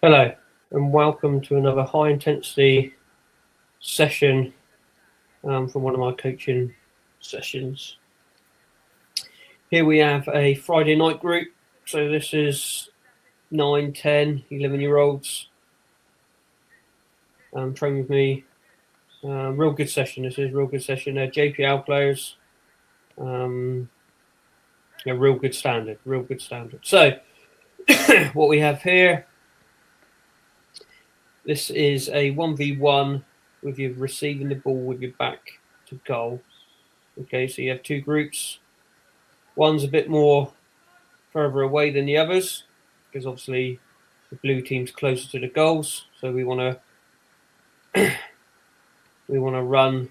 Hello, and welcome to another high intensity session from one of my coaching sessions. Here we have a Friday night group. So this is 9, 10, 11-year-olds train with me. Real good session. This is real good session. They're JPL players. Real good standard. Real good standard. So what we have here, this is a 1v1 with you receiving the ball with your back to goal. Okay, so you have two groups. One's a bit more further away than the others because obviously the blue team's closer to the goals. So we want to run.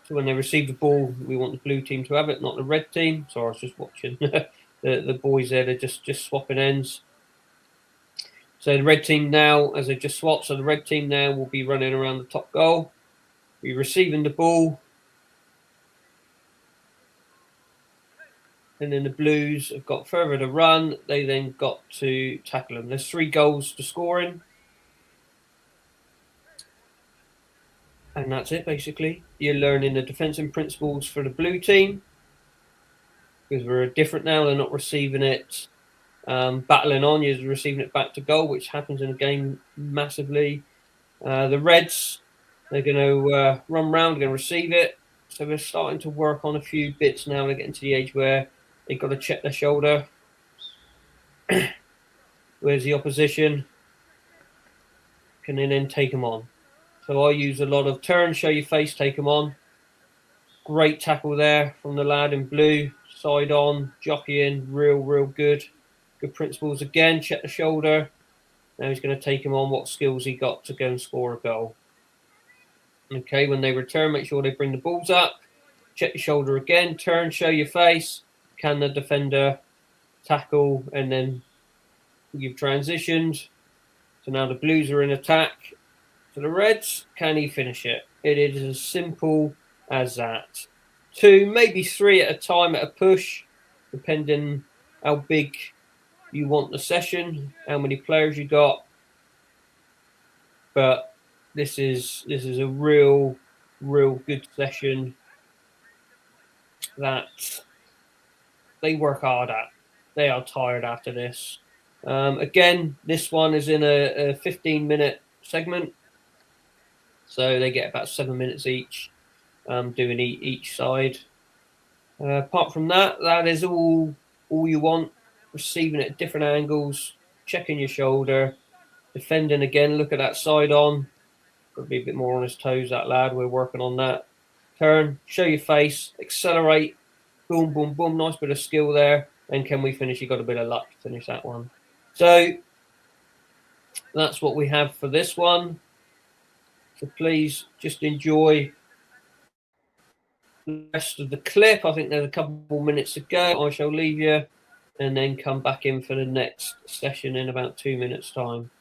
So when they receive the ball, we want the blue team to have it, not the red team. So I was just watching the boys there. They're just swapping ends. So the red team now, as they just swapped, so the red team now will be running around the top goal. Be receiving the ball. And then the Blues have got further to run. They then got to tackle them. There's 3 goals to scoring. And that's it, basically. You're learning the defensive principles for the blue team. Because we're different now. They're not receiving it battling on. You're receiving it back to goal, which happens in the game massively. The Reds, they're going to run round, they're going to receive it. So we're starting to work on a few bits now. They're getting to the age where they've got to check their shoulder. Where's the opposition? Can they then take them on? So I use a lot of turn, show your face, take them on. Great tackle there from the lad in blue. Side on, jockeying, real good. Good principles again, check the shoulder. Now he's going to take him on. What skills he got to go and score a goal. Okay, when they return, make sure they bring the balls up. Check your shoulder again, turn, show your face. Can the defender tackle? And then you've transitioned. So now the Blues are in attack. To the Reds, can he finish it? It is as simple as that. 2, maybe 3 at a time at a push, depending how big you want the session, how many players you got. But this is a real good session that they work hard at. They are tired after this. Again, this one is in a 15-minute segment. So they get about 7 minutes each, doing each side. Apart from that, that is all you want. Receiving it at different angles, checking your shoulder, defending again. Look at that side on. Got to be a bit more on his toes, that lad. We're working on that. Turn, show your face, accelerate. Boom, boom, boom. Nice bit of skill there. And can we finish? You got a bit of luck to finish that one. So that's what we have for this one. So please just enjoy the rest of the clip. I think there's a couple more minutes to go. I shall leave you and then come back in for the next session in about 2 minutes' time.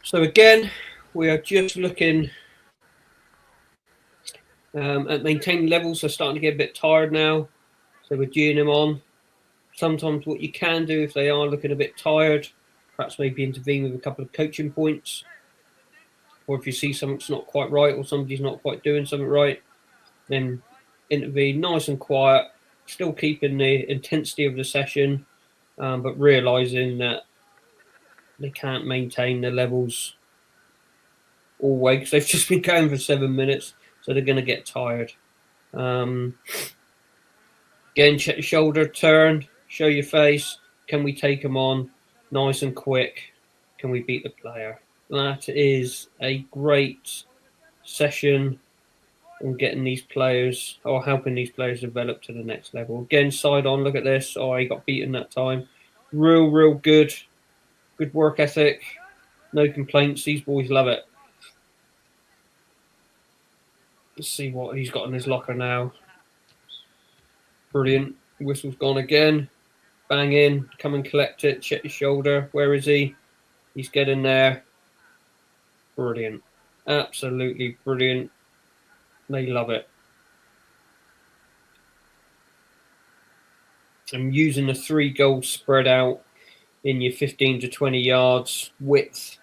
So again, we are just looking at maintaining levels. So starting to get a bit tired now. So we're geeing them on. Sometimes what you can do if they are looking a bit tired, perhaps maybe intervene with a couple of coaching points. Or if you see something's not quite right or somebody's not quite doing something right, then intervene nice and quiet, still keeping the intensity of the session, but realising that they can't maintain the levels all way because they've just been going for 7 minutes, so they're going to get tired. Again, check your shoulder, turn, show your face. Can we take them on nice and quick? Can we beat the player? That is a great session on getting these players or helping these players develop to the next level. Again, side on, look at this. Oh, he got beaten that time. Real good. Good work ethic. No complaints. These boys love it. Let's see what he's got in his locker now. Brilliant. Whistle's gone again. Bang in. Come and collect it. Check your shoulder. Where is he? He's getting there. Brilliant. Absolutely brilliant. They love it. I'm using the 3 goals spread out in your 15 to 20 yards width.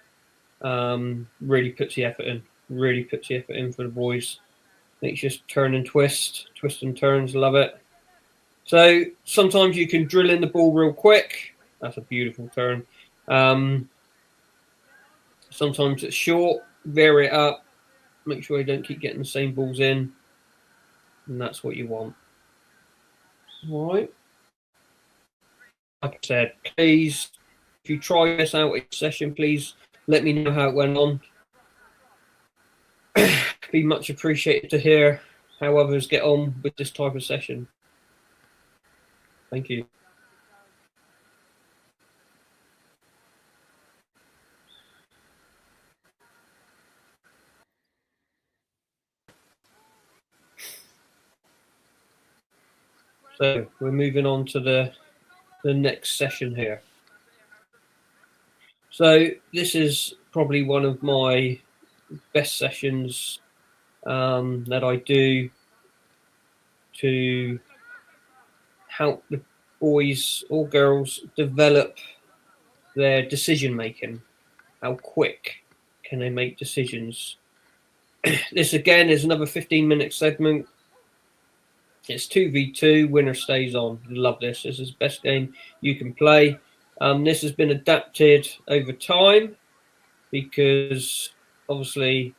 Really puts the effort in. Really puts the effort in for the boys. Makes you just turn and twist and turns. Love it. So sometimes you can drill in the ball real quick. That's a beautiful turn. Sometimes it's short. Vary it up. Make sure you don't keep getting the same balls in. And that's what you want. All right. Like I said, please, if you try this out each session, please let me know how it went on. Be much appreciated to hear how others get on with this type of session. Thank you. So we're moving on to the next session here. So this is probably one of my best sessions that I do to help the boys or girls develop their decision making. How quick can they make decisions? This again is another 15-minute segment. It's 2v2, winner stays on. Love this. This is the best game you can play. This has been adapted over time because obviously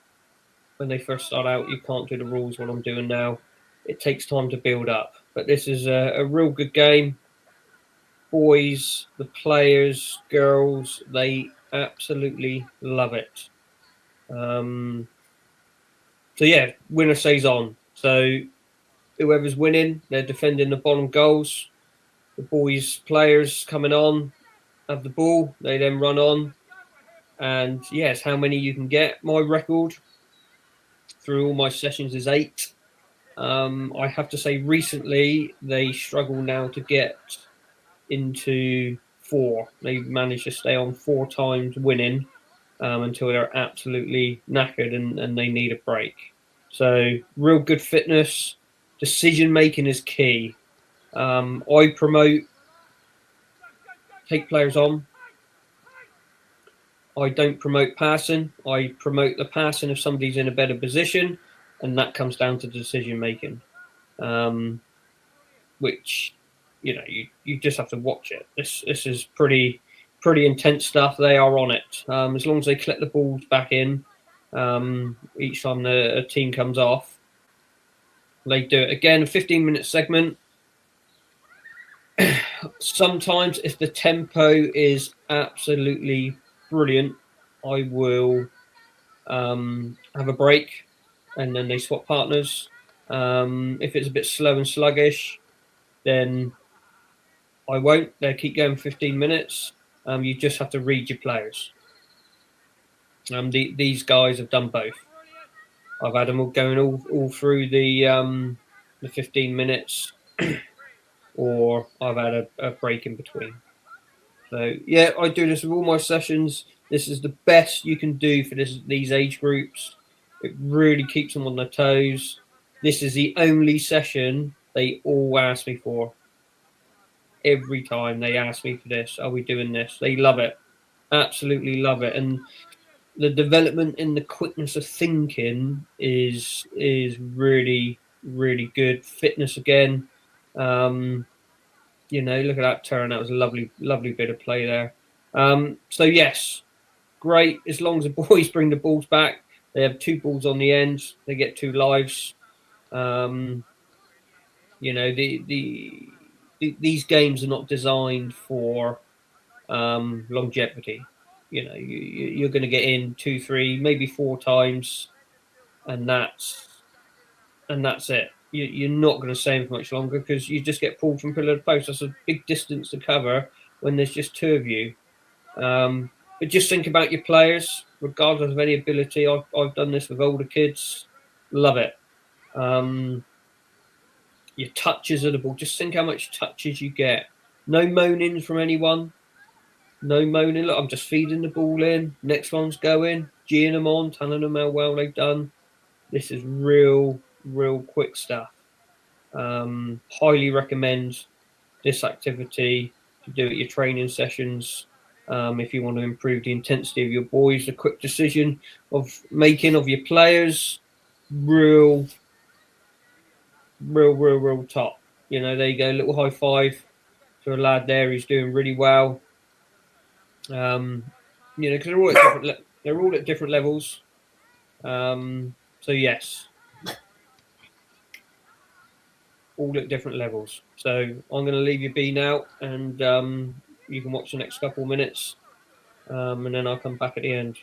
when they first start out, you can't do the rules what I'm doing now. It takes time to build up. But this is a real good game. Boys, the players, girls, they absolutely love it. So yeah, winner stays on. So whoever's winning, they're defending the bottom goals. The boys' players coming on have the ball. They then run on. And yes, how many you can get. My record through all my sessions is 8. I have to say recently they struggle now to get into 4. They've managed to stay on 4 times winning until they're absolutely knackered and they need a break. So real good fitness. Decision making is key. I promote take players on. I don't promote passing. I promote the passing if somebody's in a better position, and that comes down to decision making, which you just have to watch it. This is pretty intense stuff. They are on it. As long as they collect the balls back in each time a team comes off, they do it again. A 15-minute segment. Sometimes if the tempo is absolutely brilliant, I will have a break and then they swap partners. If it's a bit slow and sluggish, then I won't. They'll keep going 15 minutes. You just have to read your players. These guys have done both. I've had them all going all through the 15 minutes or I've had a break in between. So yeah, I do this with all my sessions. This is the best you can do for these age groups. It really keeps them on their toes. This is the only session they all ask me for. Every time they ask me for this, are we doing this? They love it, absolutely love it. And the development in the quickness of thinking is really, really good. Fitness again. You know, look at that turn. That was a lovely, lovely bit of play there. So yes, great. As long as the boys bring the balls back, they have 2 balls on the end. They get 2 lives. You know, these games are not designed for longevity. You know, you're going to get in 2, 3, maybe 4 times, and that's it. You're not going to stay for much longer because you just get pulled from pillar to post. That's a big distance to cover when there's just 2 of you. But just think about your players, regardless of any ability. I've done this with older kids. Love it. Your touches of the ball. Just think how much touches you get. No moaning from anyone. No moaning. Look, I'm just feeding the ball in. Next one's going. Geeing them on, telling them how well they've done. This is real quick stuff. Highly recommend this activity to do at your training sessions. If you want to improve the intensity of your boys, the quick decision of making of your players, real top. You know, there you go, little high five to a lad there who's doing really well. You know, because they're all at different levels. So yes, all at different levels. So I'm going to leave you be now, and you can watch the next couple of minutes, and then I'll come back at the end.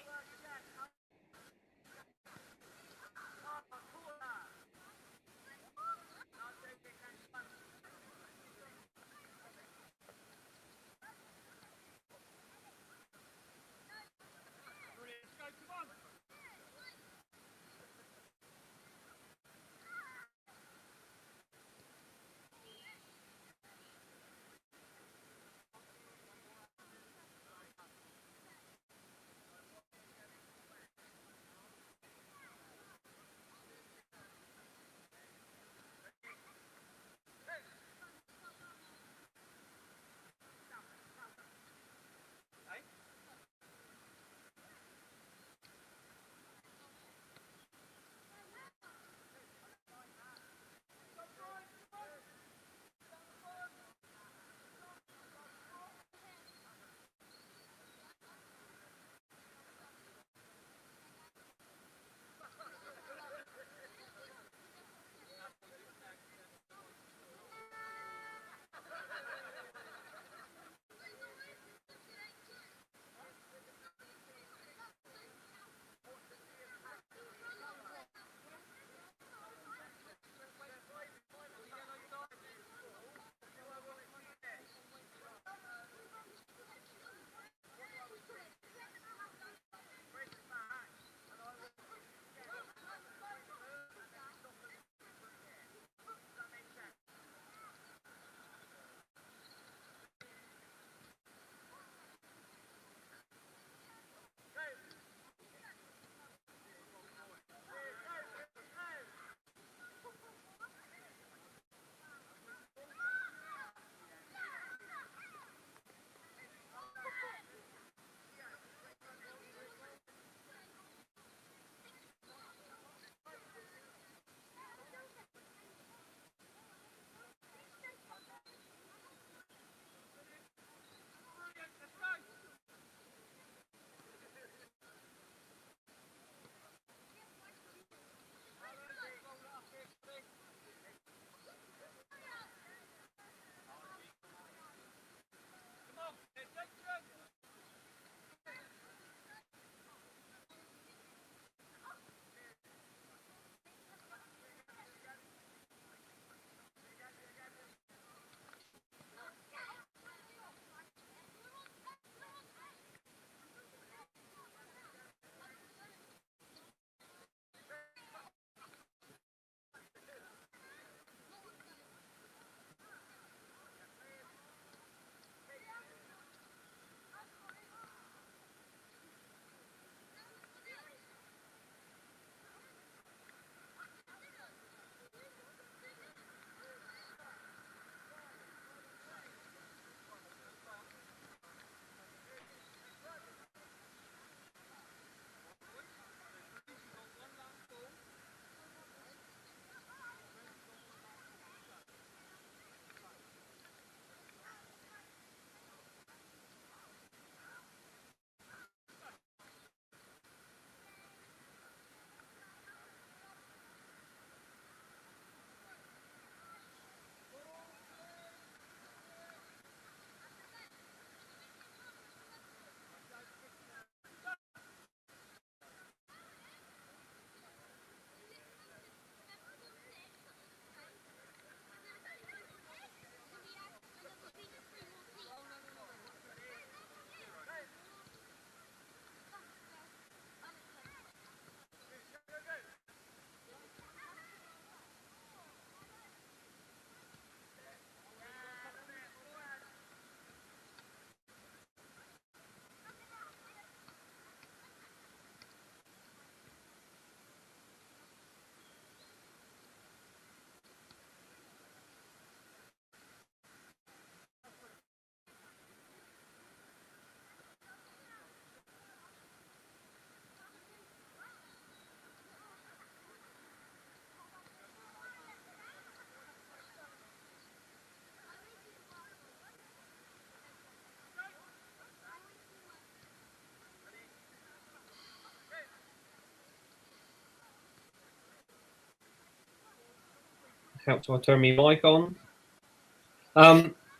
Help till I turn my mic on.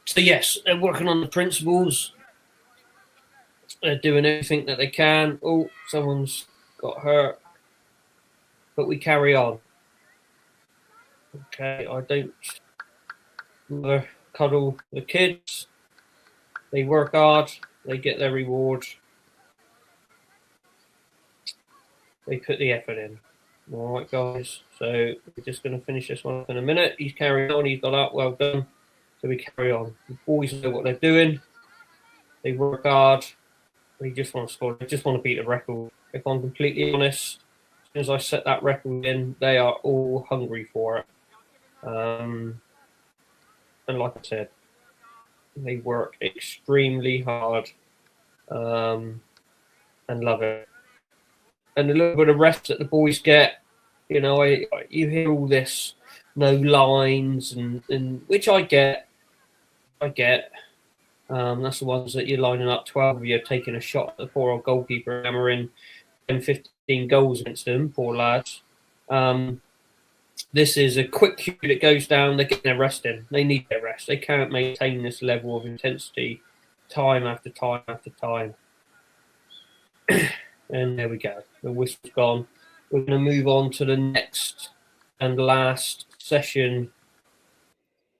So yes, they're working on the principles. They're doing everything that they can. Oh, someone's got hurt. But we carry on. Okay, I don't cuddle the kids. They work hard. They get their reward. They put the effort in. All right, guys. So we're just going to finish this one up in a minute. He's carrying on. He's got up. Well done. So we carry on. The boys know what they're doing. They work hard. They just want to score. They just want to beat the record. If I'm completely honest, as soon as I set that record in, they are all hungry for it. And like I said, they work extremely hard and love it. And a little bit of rest that the boys get, you know, you hear all this, no lines, and which I get. That's the ones that you're lining up 12 of you, taking a shot at the poor old goalkeeper, hammering 10, 15 goals against them, poor lads. This is a quick cue that goes down. They're getting their rest in. They need their rest. They can't maintain this level of intensity time after time after time. And there we go. The whistle's gone. We're going to move on to the next and last session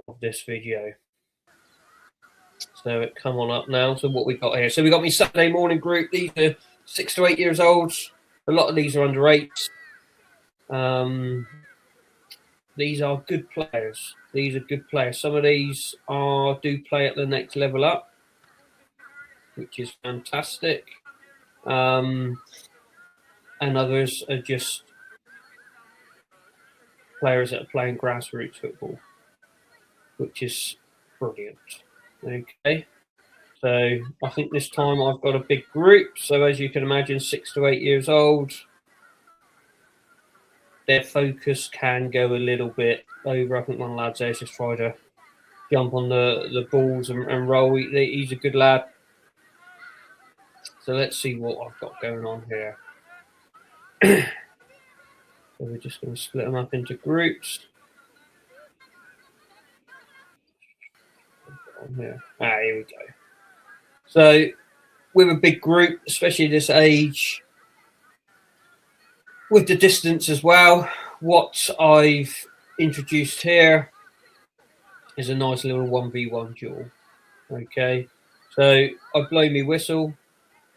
of this video. So come on up now. So what we got here. So we got me Saturday morning group. These are 6 to 8 years old. A lot of these are under 8. These are good players. These are good players. Some of these do play at the next level up, which is fantastic. And others are just players that are playing grassroots football, which is brilliant. Okay. So I think this time I've got a big group. So as you can imagine, 6 to 8 years old. Their focus can go a little bit over. I think one of the lads there's just tried to jump on the balls and roll. He's a good lad. So let's see what I've got going on here. So we're just going to split them up into groups. Here we go. So with a big group, especially this age, with the distance as well, what I've introduced here is a nice little 1v1 duel. Okay, so I blow me whistle.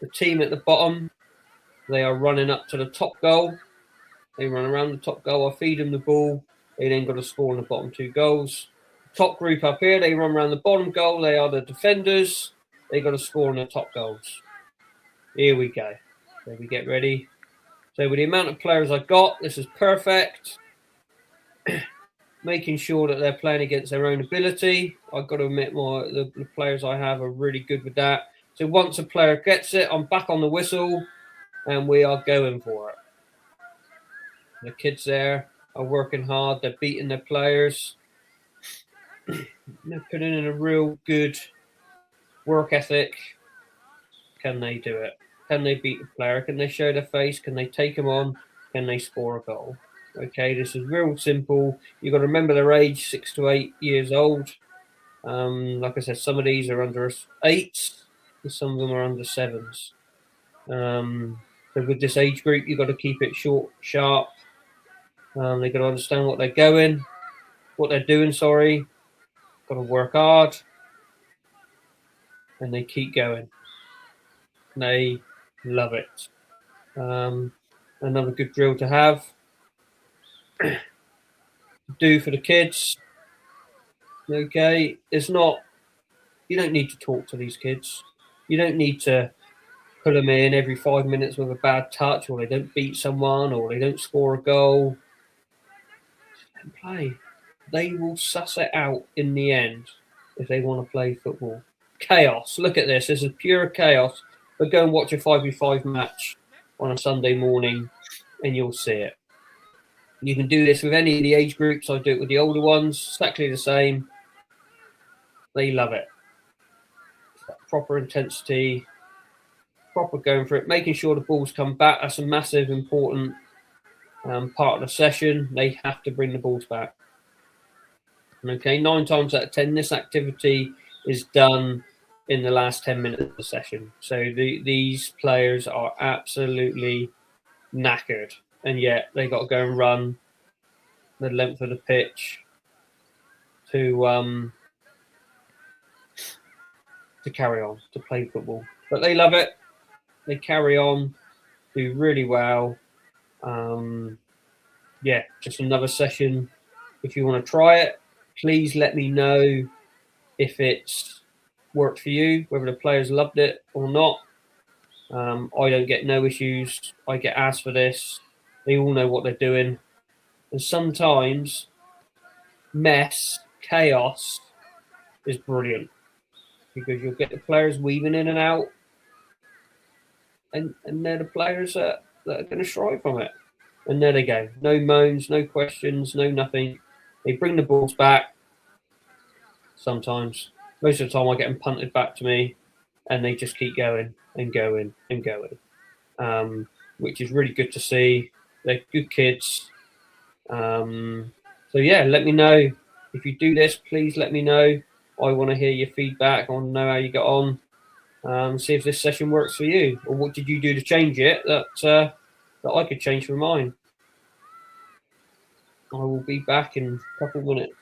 The team at the bottom, they are running up to the top goal. They run around the top goal. I feed them the ball. They then got to score on the bottom 2 goals. Top group up here, they run around the bottom goal. They are the defenders. They got to score on the top goals. Here we go. So we get ready. So with the amount of players I got, this is perfect. Making sure that they're playing against their own ability. I've got to admit, the players I have are really good with that. So once a player gets it, I'm back on the whistle, and we are going for it. The kids there are working hard. They're beating their players. They're putting in a real good work ethic. Can they do it? Can they beat the player? Can they show their face? Can they take them on? Can they score a goal? Okay, this is real simple. You've got to remember their age, 6 to 8 years old. Like I said, some of these are under 8s, and some of them are under 7s. So with this age group, you've got to keep it short, sharp. They've got to understand what they're doing. Got to work hard. And they keep going. They love it. Another good drill to have. Do for the kids. Okay, you don't need to talk to these kids. You don't need to pull them in every 5 minutes with a bad touch, or they don't beat someone, or they don't score a goal. Just let them play. They will suss it out in the end if they want to play football. Chaos. Look at this. This is pure chaos. But go and watch a 5v5 match on a Sunday morning and you'll see it. You can do this with any of the age groups. I do it with the older ones. Exactly the same. They love it. Proper intensity. Proper going for it. Making sure the balls come back. That's a massive, important part of the session. They have to bring the balls back. Okay, 9 times out of 10, this activity is done in the last 10 minutes of the session. So these players are absolutely knackered, and yet they got to go and run the length of the pitch to carry on, to play football. But they love it. They carry on, do really well. Yeah, just another session. If you want to try it, please let me know if it's worked for you, whether the players loved it or not. I don't get no issues. I get asked for this. They all know what they're doing. And sometimes mess, chaos is brilliant, because you'll get the players weaving in and out, and they're the players that are going to strive from it. And there they go. No moans, no questions, no nothing. They bring the balls back sometimes. Most of the time I get them punted back to me, and they just keep going and going and going, which is really good to see. They're good kids. So yeah, let me know. If you do this, please let me know. I want to hear your feedback. I want to know how you got on. See if this session works for you, or what did you do to change it that I could change for mine. I will be back in a couple of minutes.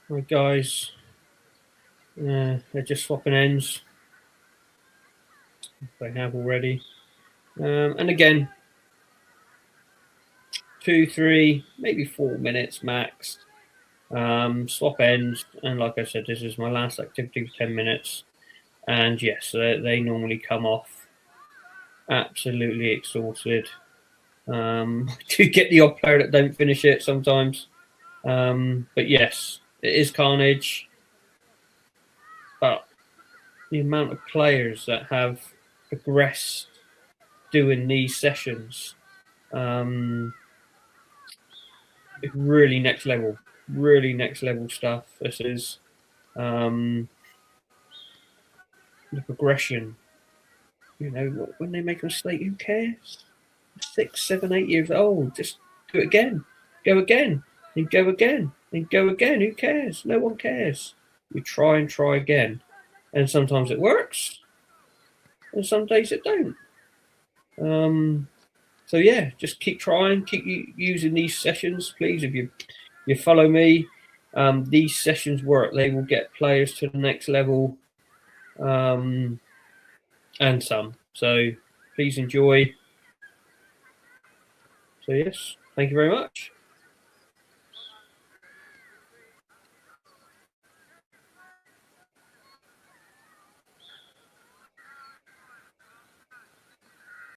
Right, guys, they're just swapping ends. They have already. And again, 2, 3, maybe 4 minutes max. Swap ends, and like I said, this is my last activity for 10 minutes. And yes, they normally come off absolutely exhausted. I do get the odd player that don't finish it sometimes. But yes, it is carnage. But the amount of players that have progressed doing these sessions, really next level stuff. This is the progression. You know, when they make a mistake, who cares? 6, 7, 8 years old, just do it again, go again, and go again, and go again. Who cares? No one cares. You try and try again, and sometimes it works, and some days it don't. So yeah, just keep trying, keep using these sessions, please. If you follow me, these sessions work. They will get players to the next level, and some. So please enjoy. So yes, thank you very much.